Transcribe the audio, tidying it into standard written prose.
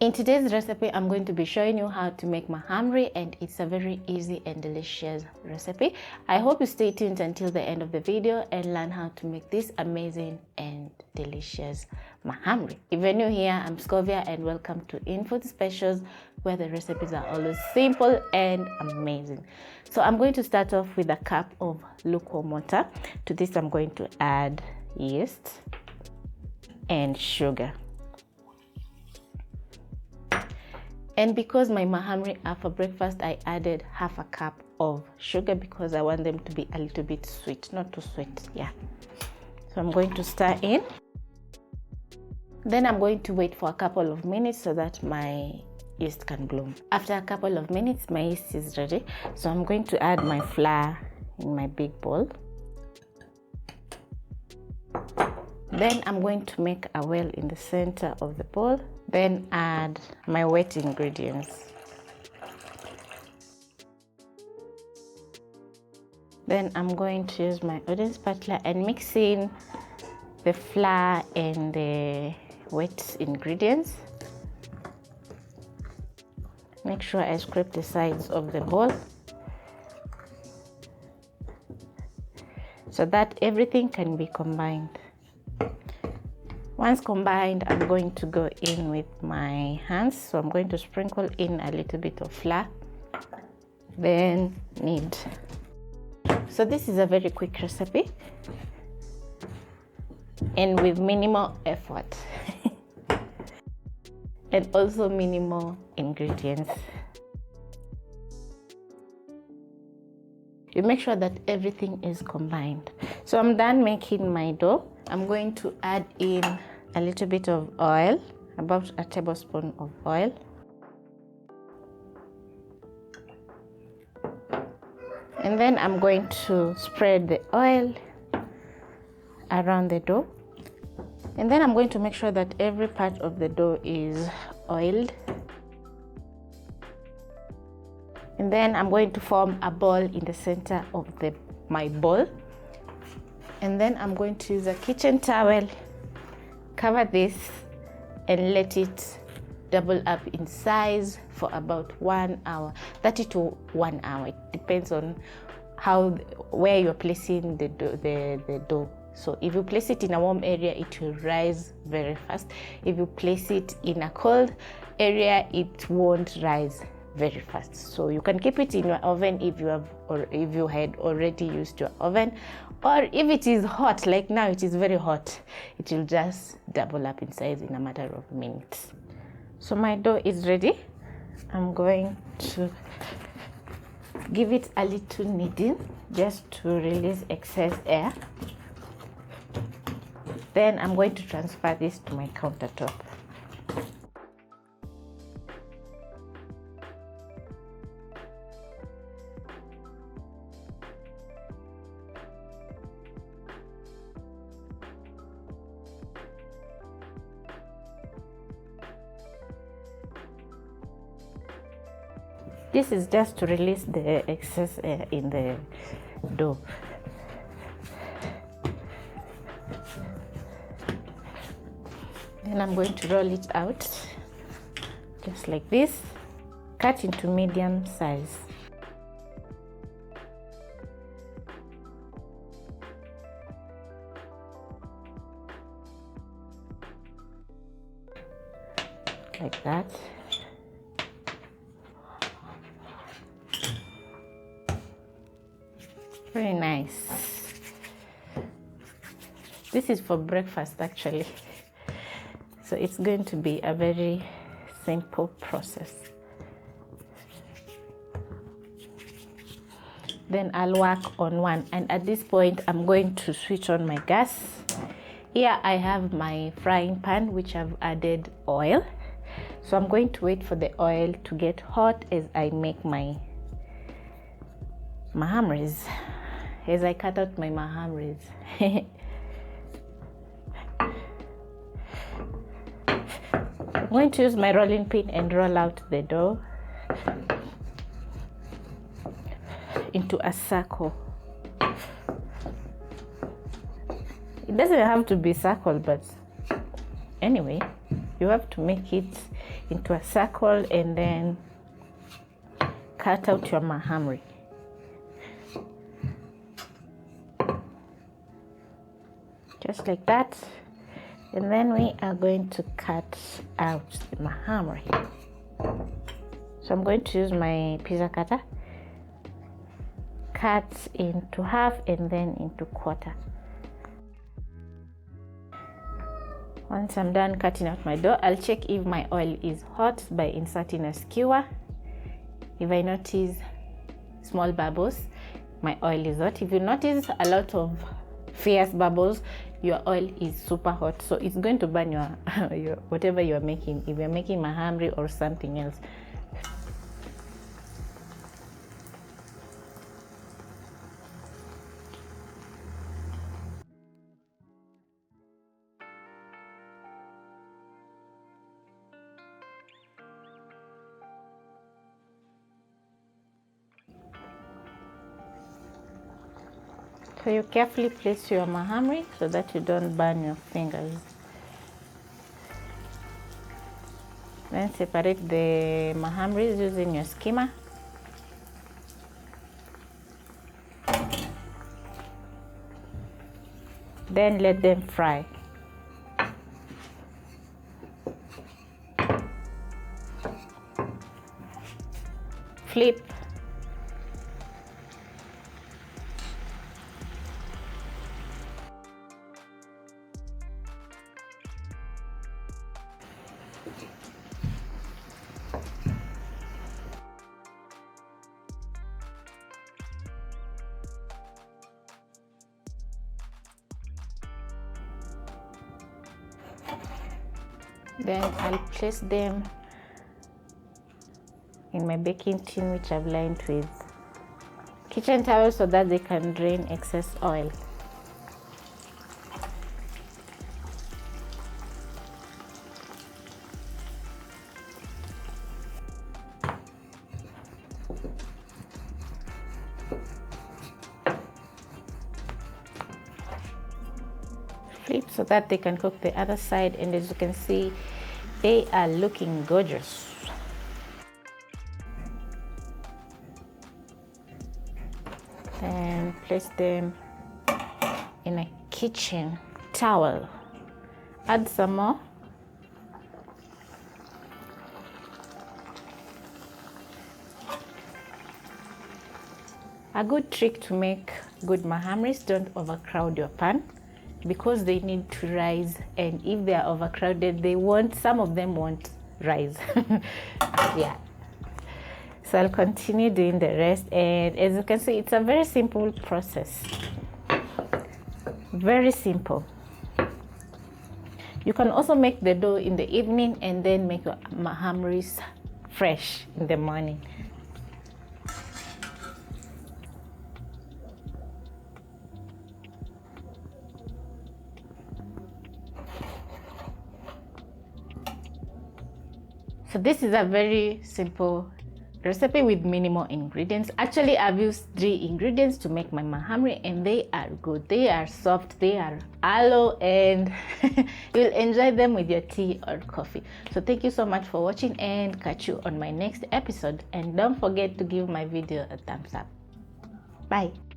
In today's recipe, I'm going to be showing you how to make mahamri, and it's a very easy and delicious recipe. I hope you stay tuned until the end of the video and learn how to make this amazing and delicious mahamri. If you're new here, I'm Scovia and welcome to Infoods Specials, where the recipes are always simple and amazing. So I'm going to start off with a cup of lukewarm water. To this, I'm going to add yeast and sugar. And because my mahamri are for breakfast, I added half a cup of sugar because I want them to be a little bit sweet, not too sweet, yeah. So I'm going to stir in. Then I'm going to wait for a couple of minutes so that my yeast can bloom. After a couple of minutes, my yeast is ready. So I'm going to add my flour in my big bowl. Then I'm going to make a well in the center of the bowl. Then add my wet ingredients. Then I'm going to use my wooden spatula and mix in the flour and the wet ingredients. Make sure I scrape the sides of the bowl so that everything can be combined. Once combined, I'm going to go in with my hands. So I'm going to sprinkle in a little bit of flour, then knead. So this is a very quick recipe and with minimal effort and also minimal ingredients. You make sure that everything is combined. So I'm done making my dough. I'm going to add in a little bit of oil, about a tablespoon of oil. And then I'm going to spread the oil around the dough. And then I'm going to make sure that every part of the dough is oiled. And then I'm going to form a ball in the center of my bowl. And then I'm going to use a kitchen towel, cover this, and let it double up in size for about 1 hour, 30 to 1 hour. It depends on where you're placing the dough. So if you place it in a warm area, it will rise very fast. If you place it in a cold area, it won't rise very fast. So you can keep it in your oven if you had already used your oven, or if it is hot, like now it is very hot, it will just double up in size in a matter of minutes. So my dough is ready. I'm going to give it a little kneading just to release excess air. Then I'm going to transfer this to my countertop. This is just to release the excess air in the dough. Then I'm going to roll it out just like this, cut into medium size. Like that. Very nice. This is for breakfast actually. So it's going to be a very simple process. Then I'll work on one, and at this point I'm going to switch on my gas. Here I have my frying pan which I've added oil. So I'm going to wait for the oil to get hot as I make my mahamris, as I cut out my mahamris. I'm going to use my rolling pin and roll out the dough into a circle. It doesn't have to be circle, but anyway, You have to make it into a circle and then cut out your mahamri. Just like that. And then we are going to cut out the mahamri. So I'm going to use my pizza cutter. Cut into half and then into quarter. Once I'm done cutting out my dough, I'll check if my oil is hot by inserting a skewer. If I notice small bubbles, my oil is hot. If you notice a lot of fierce bubbles, your oil is super hot, so it's going to burn your, whatever you're making, if you're making mahamri or something else. So you carefully place your mahamri so that you don't burn your fingers. Then separate the mahamris using your skimmer. Then let them fry. Flip. Then I'll place them in my baking tin, which I've lined with kitchen towel so that they can drain excess oil. Flip so that they can cook the other side, and as you can see, they are looking gorgeous. And place them in a kitchen towel. Add some more. A good trick to make good mahamris: don't overcrowd your pan, because they need to rise, and if they are overcrowded, some of them won't rise. Yeah. So I'll continue doing the rest, and as you can see, it's a very simple process. Very simple. You can also make the dough in the evening and then make your mahamris fresh in the morning. So this is a very simple recipe with minimal ingredients. Actually, I've used 3 ingredients to make my mahamri, and they are good. They are soft, they are aloe, and you'll enjoy them with your tea or coffee. So thank you so much for watching, and catch you on my next episode. And don't forget to give my video a thumbs up. Bye.